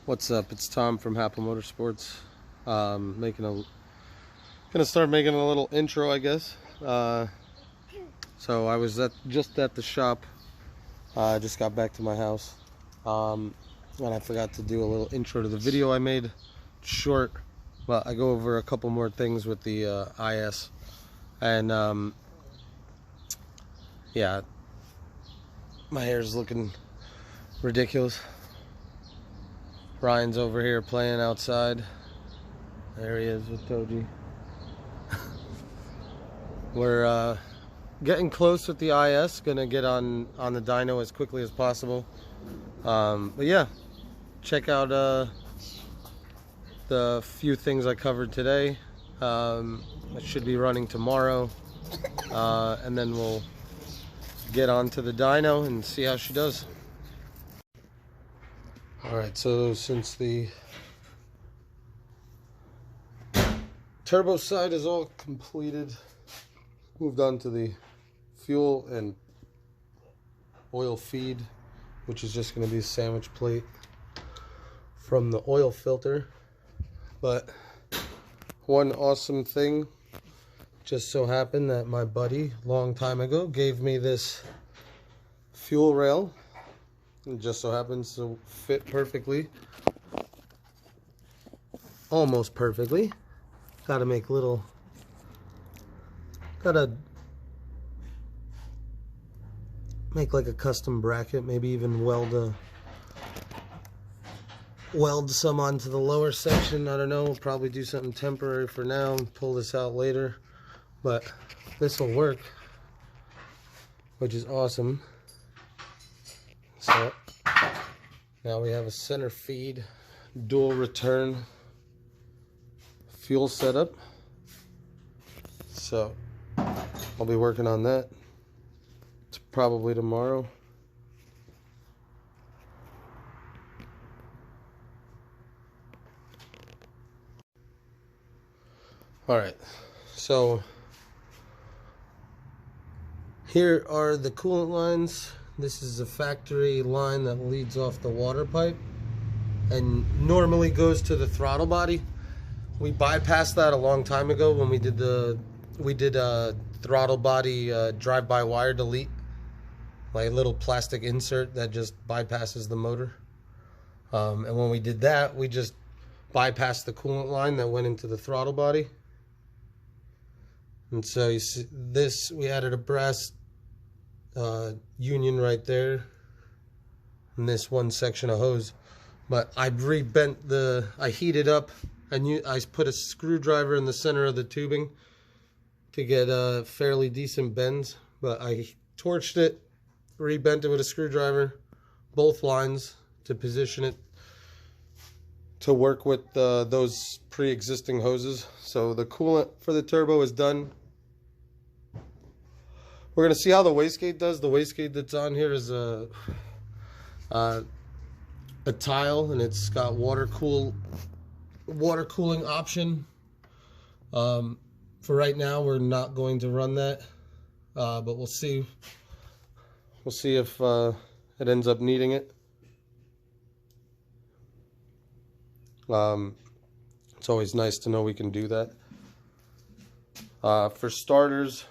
What's up? It's Tom from Happel Motorsports. Gonna start making a little intro, I guess. So I was just at the shop. I just got back to my house, and I forgot to do a little intro to the video I made. Short, but I go over a couple more things with the IS, and yeah, my hair is looking ridiculous. Ryan's over here playing outside. There he is with Toji. We're getting close with the IS. Gonna get on the dyno as quickly as possible. But yeah, check out the few things I covered today. It should be running tomorrow, and then we'll get onto the dyno and see how she does. Alright, so since the turbo side is all completed, moved on to the fuel and oil feed, which is just going to be a sandwich plate from the oil filter. But one awesome thing just so happened that my buddy long time ago gave me this fuel rail. It just so happens to fit perfectly, almost perfectly. Gotta make little, gotta make like a custom bracket, maybe even weld some onto the lower section. I don't know, we'll probably do something temporary for now and pull this out later, but this will work, which is awesome. So now we have a center feed, dual return fuel setup. So I'll be working on that probably tomorrow. All right, so here are the coolant lines. This is a factory line that leads off the water pipe and normally goes to the throttle body. We bypassed that a long time ago when we did a throttle body drive-by-wire delete, like a little plastic insert that just bypasses the motor. And when we did that, we just bypassed the coolant line that went into the throttle body. And so you see this, we added a brass union right there in this one section of hose, but I heated up and I put a screwdriver in the center of the tubing to get fairly decent bends, but I torched it, rebent it with a screwdriver, both lines, to position it to work with those pre-existing hoses. So the coolant for the turbo is done. We're gonna see how the wastegate does. The wastegate that's on here is a tile, and it's got water cooling option. For right now, we're not going to run that, but we'll see. We'll see if it ends up needing it. It's always nice to know we can do that. For starters,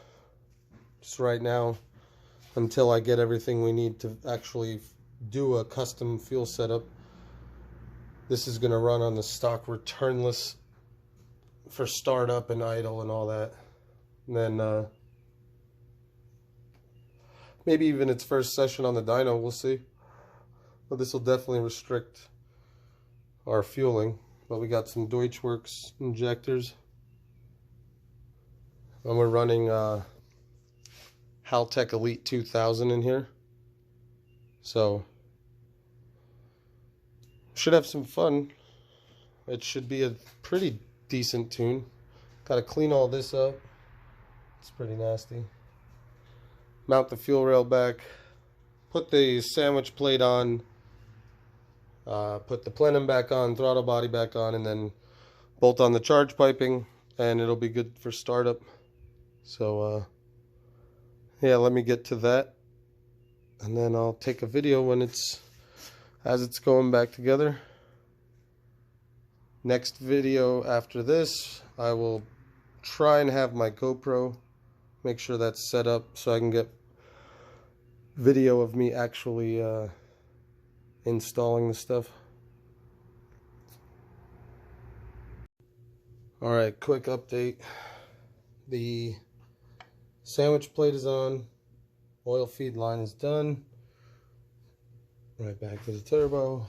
just right now, until I get everything we need to actually do a custom fuel setup, this is going to run on the stock returnless for startup and idle and all that. And then maybe even its first session on the dyno, we'll see. But this will definitely restrict our fueling. But we got some Deutschwerks injectors, and we're running Haltech Elite 2000 in here, so should have some fun. It should be a pretty decent tune. Got to clean all this up. It's pretty nasty. Mount the fuel rail back, put the sandwich plate on, put the plenum back on, throttle body back on, and then bolt on the charge piping, and it'll be good for startup. So yeah, let me get to that, and then I'll take a video when as it's going back together. Next video after this, I will try and have my GoPro, make sure that's set up so I can get video of me actually installing the stuff. Alright, quick update. The sandwich plate is on, oil feed line is done. Right back to the turbo.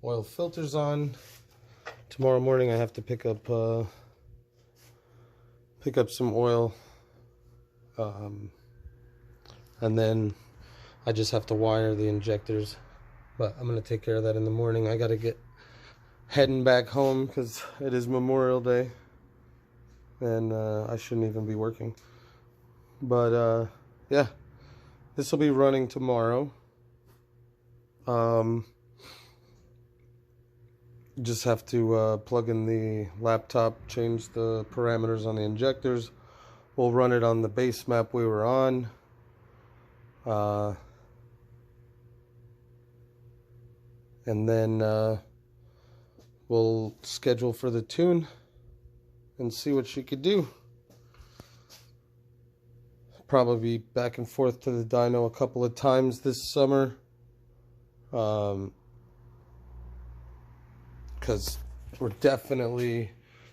Oil filter's on. Tomorrow morning I have to pick up some oil, and then I just have to wire the injectors. But I'm gonna take care of that in the morning. I gotta get heading back home because it is Memorial Day, and I shouldn't even be working. But yeah, this will be running tomorrow. Just have to plug in the laptop, change the parameters on the injectors. We'll run it on the base map we were on. And then we'll schedule for the tune and see what she could do. Probably be back and forth to the dyno a couple of times this summer. Because we're definitely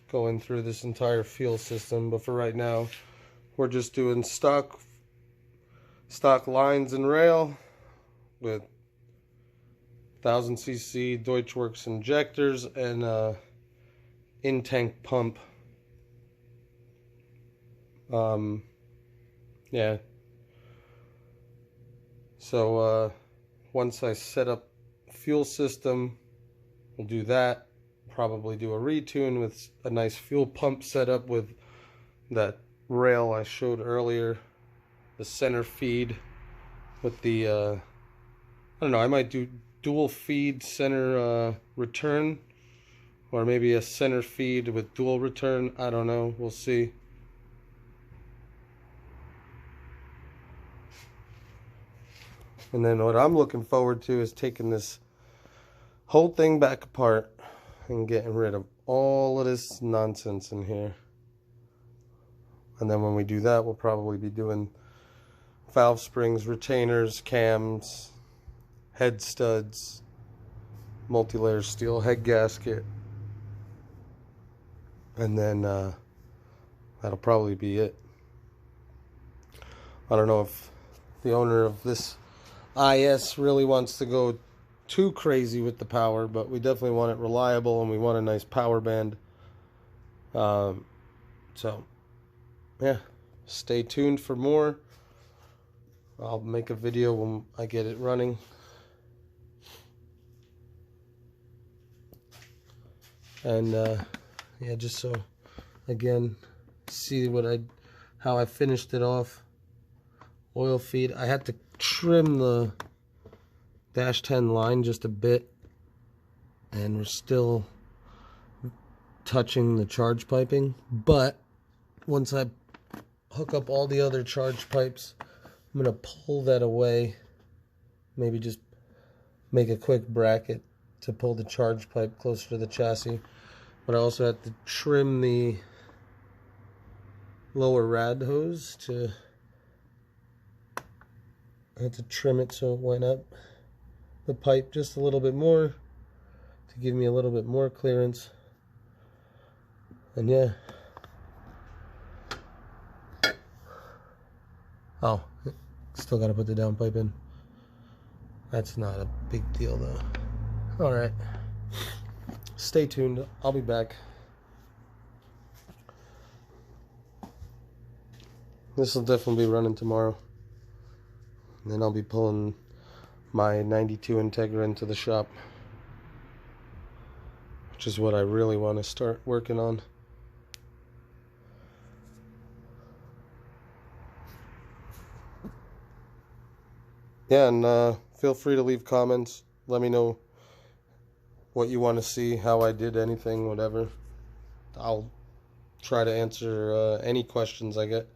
going through this entire fuel system, but for right now we're just doing stock lines and rail with 1000cc Deutschwerks injectors and in-tank pump. Yeah, so once I set up fuel system, we'll do that. Probably do a retune with a nice fuel pump setup with that rail I showed earlier, the center feed with the I don't know, I might do dual feed center return, or maybe a center feed with dual return. I don't know, we'll see. And then what I'm looking forward to is taking this whole thing back apart and getting rid of all of this nonsense in here. And then when we do that, we'll probably be doing valve springs, retainers, cams, head studs, multi-layer steel head gasket, and then that'll probably be it. I don't know if the owner of this IS really wants to go too crazy with the power, but we definitely want it reliable and we want a nice power band. So yeah, stay tuned for more. I'll make a video when I get it running. And yeah, just so again, see how I finished it off. Oil feed, I had to trim the dash 10 line just a bit, and we're still touching the charge piping, but once I hook up all the other charge pipes, I'm gonna pull that away, maybe just make a quick bracket to pull the charge pipe closer to the chassis. But I also had to trim the lower rad hose I had to trim it so it went up the pipe just a little bit more to give me a little bit more clearance. And yeah. Oh, still gotta put the down pipe in. That's not a big deal though. Alright. Stay tuned. I'll be back. This will definitely be running tomorrow. And then I'll be pulling my 92 Integra into the shop, which is what I really want to start working on. Yeah, and feel free to leave comments. Let me know what you want to see, how I did anything, whatever. I'll try to answer any questions I get.